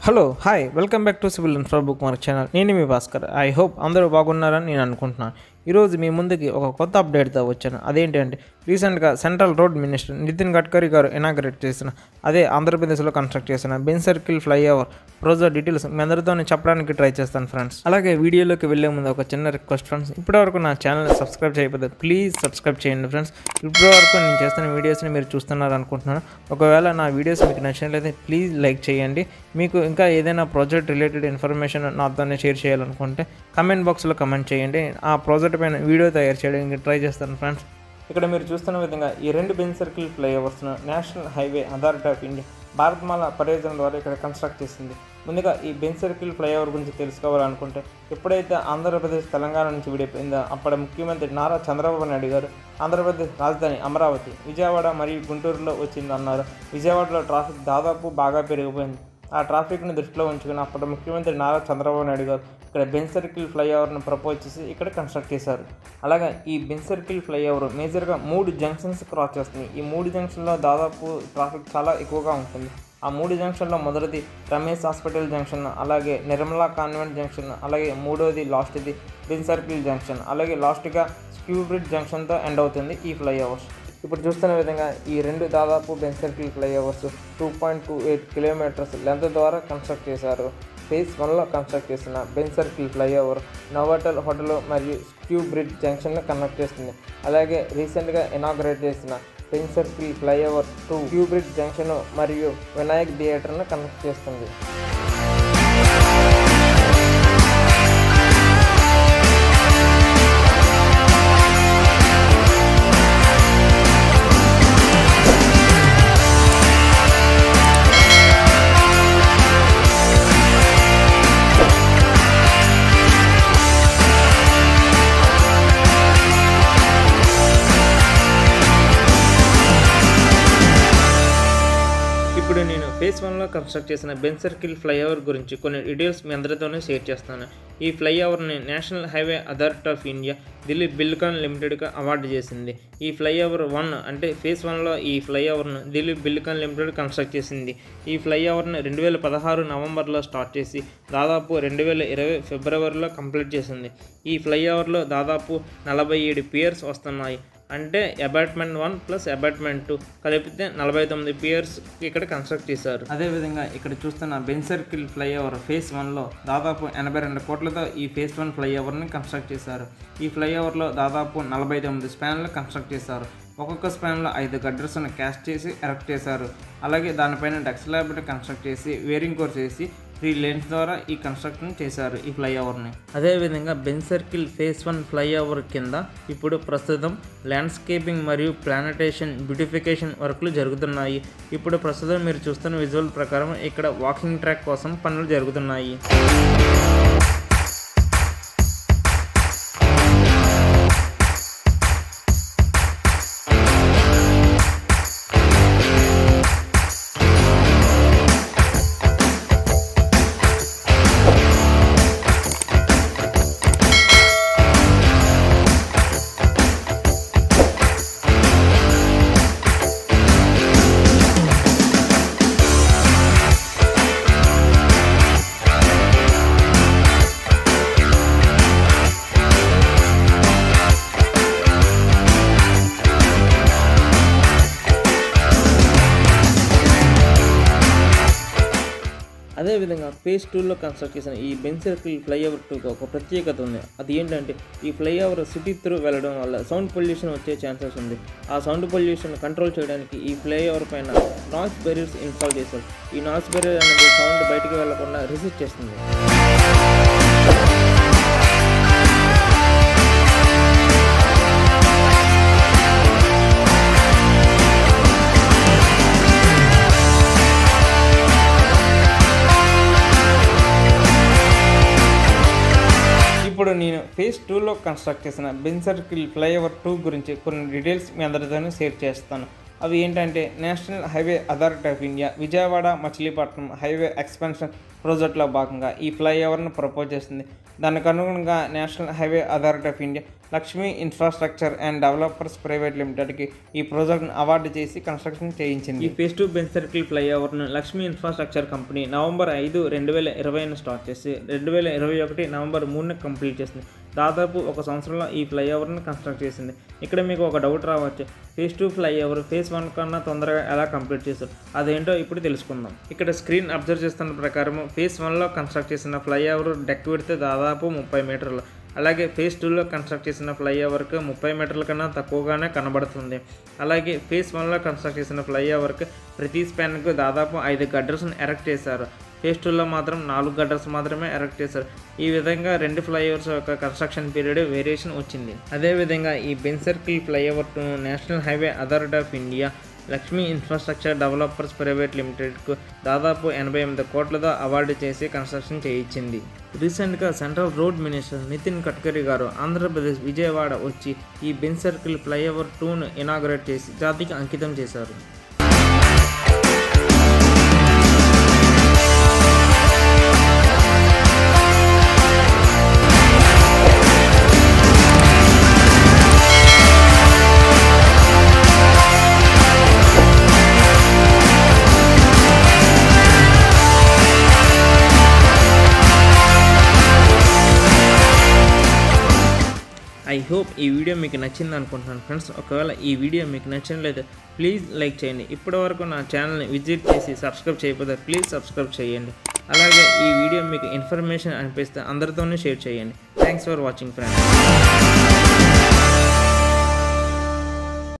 Hello hi welcome back to civil infra book mark channel. నేను మీ Bhaskar. I hope అందరూ బాగున్నారని నేను అనుకుంటున్నాను. ఈరోజు మీ ముందుకి ఒక కొత్త అప్డేట్తో వచ్చాను. అదేంటి అంటే రీసెంట్గా central road minister Nitin Gadkari garu inaugurate చేసిన ఆంధ్రప్రదేశ్లో కన్స్ట్రక్ట్ చేసిన Benz circle flyover project details మీ అందరితో చెప్పడానికి ట్రై చేస్తాను ఫ్రెండ్స్. అలాగే వీడియోలోకి వెళ్ళే ముందు ఒక చిన్న రిక్వెస్ట్ ఫ్రెండ్స్, ఇప్పటివరకు నా ఛానల్ని సబ్స్క్రైబ్ చేయకపోతే ప్లీజ్ సబ్స్క్రైబ్ చేయండి ఫ్రెండ్స్. ఇప్పటివరకు నేను చేస్తున్న వీడియోస్ని మీరు చూస్తున్నారు అనుకుంటున్నాను. ఒకవేళ నా వీడియోస్ మీకు నచ్చినట్లయితే ప్లీజ్ లైక్ చేయండి. మీకు ఇంకా ఏదైనా ప్రాజెక్ట్ రిలేటెడ్ ఇన్ఫర్మేషన్ నాతోనే షేర్ చేయాలనుకుంటే కమెంట్ బాక్స్లో కమెంట్ చేయండి. ఆ ప్రాజెక్ట్ పైన వీడియో తయారు చేయడానికి ట్రై చేస్తాను ఫ్రెండ్స్. ఇక్కడ మీరు చూస్తున్న విధంగా ఈ రెండు బెంజ్ సర్కిల్ ఫ్లైఓవర్స్ను national highway authority of India Bharatmala Pariyojana ద్వారా ఇక్కడ కన్స్ట్రక్ట్ చేసింది. ముందుగా ఈ బెంజ్ సర్కిల్ ఫ్లైఓవర్ గురించి తెలుసుకోవాలనుకుంటే, ఎప్పుడైతే ఆంధ్రప్రదేశ్ తెలంగాణ నుంచి విడిపోయిందో అప్పటి ముఖ్యమంత్రి నారా చంద్రబాబు నాయుడు గారు ఆంధ్రప్రదేశ్ రాజధాని అమరావతి, విజయవాడ మరియు గుంటూరులో వచ్చిందన్నారు. విజయవాడలో ట్రాఫిక్ దాదాపు బాగా పెరిగిపోయింది. ఆ ట్రాఫిక్ని దృష్టిలో ఉంచుకుని అప్పటి ముఖ్యమంత్రి నారా చంద్రబాబు నాయుడు గారు ఇక్కడ బెంజ్ సర్కిల్ ఫ్లైఓవర్ను ప్రపోజ్ చేసి ఇక్కడ కన్స్ట్రక్ట్ చేశారు. అలాగే ఈ బెంజ్ సర్కిల్ ఫ్లైఓవర్ మేజర్గా 3 జంక్షన్స్ క్రాస్ చేస్తుంది. ఈ 3 జంక్షన్లో దాదాపు ట్రాఫిక్ చాలా ఎక్కువగా ఉంటుంది. ఆ 3 జంక్షన్లో మొదటిది రమేష్ హాస్పిటల్ జంక్షన్, అలాగే నిర్మలా కాన్వెంట్ జంక్షన్, అలాగే మూడోది లాస్ట్ది బెంజ్ సర్కిల్ జంక్షన్, అలాగే లాస్ట్గా స్క్యూ బ్రిడ్జ్ జంక్షన్తో ఎండ్ అవుతుంది ఈ ఫ్లైఓవర్స్. ఇప్పుడు చూస్తున్న విధంగా ఈ రెండు దాదాపు Benz circle flyovers 2.28 kilometres length ద్వారా కన్స్ట్రక్ట్ చేశారు. ఫేజ్ 1లో కన్స్ట్రక్ట్ చేసిన Benz circle flyover Novotel hotel మరియు స్క్యూ బ్రిడ్జ్ జంక్షన్ను కనెక్ట్ చేస్తుంది. అలాగే రీసెంట్గా ఇనాగ్రేట్ చేసిన Benz circle flyover 2 skew bridge junction మరియు వినాయక్ థియేటర్ను కనెక్ట్ చేస్తుంది. ఇప్పుడు నేను ఫేజ్ 1లో కన్స్ట్రక్ట్ చేసిన బెంజ్ సర్కిల్ ఫ్లైఓవర్ గురించి కొన్ని డీటెయిల్స్ మీ అందరితోనే షేర్ చేస్తాను. ఈ ఫ్లైఓవర్ని national highway authority of India Delhi Buildcon లిమిటెడ్గా అవార్డు చేసింది. ఈ ఫ్లైఓవర్ 1 అంటే ఫేజ్ 1లో ఈ ఫ్లైఓవర్ను ఢిల్లీ బిల్కాన్ లిమిటెడ్ కన్స్ట్రక్ట్ చేసింది. ఈ ఫ్లైఓవర్ని 2016 నవంబర్లో స్టార్ట్ చేసి దాదాపు 2020 ఫిబ్రవరిలో కంప్లీట్ చేసింది. ఈ ఫ్లైఓవర్లో దాదాపు 47 పియర్స్ వస్తున్నాయి. అంటే అపార్ట్మెంట్ 1 ప్లస్ అపార్ట్మెంట్ 2 కలిపితే 49 పియర్స్ ఇక్కడ కన్స్ట్రక్ట్ చేశారు. అదేవిధంగా ఇక్కడ చూస్తున్న బెంజ్ సర్కిల్ ఫ్లైఓవర్ ఫేజ్ 1లో దాదాపు 82 కోట్లతో ఈ ఫేజ్ 1 ఫ్లైఓవర్ని కన్స్ట్రక్ట్ చేశారు. ఈ ఫ్లైఓవర్లో దాదాపు 49 స్పాన్లు కన్స్ట్రక్ట్ చేశారు. ఒక్కొక్క స్పాన్లో 5 గడ్డర్స్ను క్యాస్ట్ చేసి ఎరెక్ట్ చేశారు. అలాగే దానిపైన డెక్ స్లాబ్ని కన్స్ట్రక్ట్ చేసి వేరింగ్ కోర్ చేసి 3 లేన్స్ ద్వారా ఈ కన్స్ట్రక్షన్ చేశారు ఈ ఫ్లైఓవర్ని. అదేవిధంగా బెంజ్ సర్కిల్ ఫేజ్ 1 ఫ్లైఓవర్ కింద ఇప్పుడు ప్రస్తుతం ల్యాండ్స్కేపింగ్ మరియు ప్లానటేషన్ బ్యూటిఫికేషన్ వర్క్లు జరుగుతున్నాయి. ఇప్పుడు ప్రస్తుతం మీరు చూస్తున్న విజువల్ ప్రకారం ఇక్కడ వాకింగ్ ట్రాక్ కోసం పనులు జరుగుతున్నాయి. అదేవిధంగా ఫేజ్ 2లో కన్స్ట్రక్ట్ చేసిన ఈ బెంజ్ సర్కిల్ ఫ్లైఓవర్ 2కి ఒక ప్రత్యేకత ఉంది. అది ఏంటంటే ఈ ఫ్లైఓవర్ సిటీ త్రూ వెళ్ళడం వల్ల సౌండ్ పొల్యూషన్ వచ్చే ఛాన్సెస్ ఉంది. ఆ సౌండ్ పొల్యూషన్ కంట్రోల్ చేయడానికి ఈ ఫ్లైఓవర్ పైన నాయిస్ బ్యారియర్స్ ఇన్స్టాల్ చేశారు. ఈ నాయిస్ బ్యారియర్ అనేది సౌండ్ బయటకు వెళ్లకుండా రెసిస్ట్ చేస్తుంది. ఇప్పుడు నేను ఫేజ్ 2లో కన్స్ట్రక్ట్ చేసిన బెంజ్ సర్కిల్ ఫ్లైఓవర్ 2 గురించి కొన్ని డీటెయిల్స్ మీ అందరితో షేర్ చేస్తాను. అవి ఏంటంటే national highway authority of India Vijayawada Machilipatnam highway expansion ప్రాజెక్టులో భాగంగా ఈ ఫ్లైఓవర్ను ప్రపోజ్ చేసింది. దానికి అనుగుణంగా national highway authority of India Lakshmi infrastructure and developers private లిమిటెడ్కి ఈ ప్రాజెక్ట్ను అవార్డు చేసి కన్స్ట్రక్షన్ చేయించింది. ఈ ఫేజ్ 2 బెంజ్ సర్కిల్ ఫ్లైఓవర్ను Lakshmi infrastructure company November 5, 2020 start చేసి 2021 నవంబర్ 3 కంప్లీట్ చేసింది. దాదాపు ఒక సంవత్సరంలో ఈ ఫ్లైఓవర్ని కన్స్ట్రక్ట్ చేసింది. ఇక్కడ మీకు ఒక డౌట్ రావచ్చు, ఫేజ్ 2 ఫ్లైఓవర్ ఫేజ్ 1 కన్నా తొందరగా ఎలా కంప్లీట్ చేశారు, అదేంటో ఇప్పుడు తెలుసుకుందాం. ఇక్కడ స్క్రీన్ అబ్జర్వ్ చేస్తున్న ప్రకారం ఫేజ్ 1లో కన్స్ట్రక్ట్ చేసిన ఫ్లైఓవర్ డెక్ విడ్త్ దాదాపు 30 మీటర్లు, అలాగే ఫేజ్ 2లో కన్స్ట్రక్ట్ చేసిన ఫ్లైఓవర్కి 30 మీటర్ల కన్నా తక్కువగానే కనబడుతుంది. అలాగే ఫేజ్ 1లో కన్స్ట్రక్ట్ చేసిన ఫ్లైఓవర్కి ప్రతి స్పాన్కు దాదాపు 5 గడ్డర్స్ను ఎరెక్ట్ చేశారు. ఫేజ్ 2లో మాత్రం 4 గడ్డర్స్ మాత్రమే ఎరెక్ట్ చేశారు. ఈ విధంగా 2 ఫ్లైఓవర్స్ యొక్క కన్స్ట్రక్షన్ పీరియడ్ వేరియేషన్ వచ్చింది. అదేవిధంగా ఈ Benz circle flyover national highway authority of India Lakshmi infrastructure developers private లిమిటెడ్కు దాదాపు 88 కోట్లతో అవార్డు చేసి కన్స్ట్రక్షన్ చేయించింది. రీసెంట్గా central road minister Nitin Gadkari గారు ఆంధ్రప్రదేశ్ విజయవాడ వచ్చి ఈ బెంజ్ సర్కిల్ ఫ్లైఓవర్ 2ను ఇనాగ్రేట్ చేసి జాతికి అంకితం చేశారు. ఐ హోప్ ఈ వీడియో మీకు నచ్చింది అనుకుంటున్నాను ఫ్రెండ్స్. ఒకవేళ ఈ వీడియో మీకు నచ్చినట్లయితే ప్లీజ్ లైక్ చేయండి. ఇప్పటివరకు నా ఛానల్ని విజిట్ చేసి సబ్స్క్రైబ్ చేయకపోతే ప్లీజ్ సబ్స్క్రైబ్ చేయండి. అలాగే ఈ వీడియో మీకు ఇన్ఫర్మేషన్ అనిపిస్తే అందరితోనే షేర్ చేయండి. Thanks for watching friends.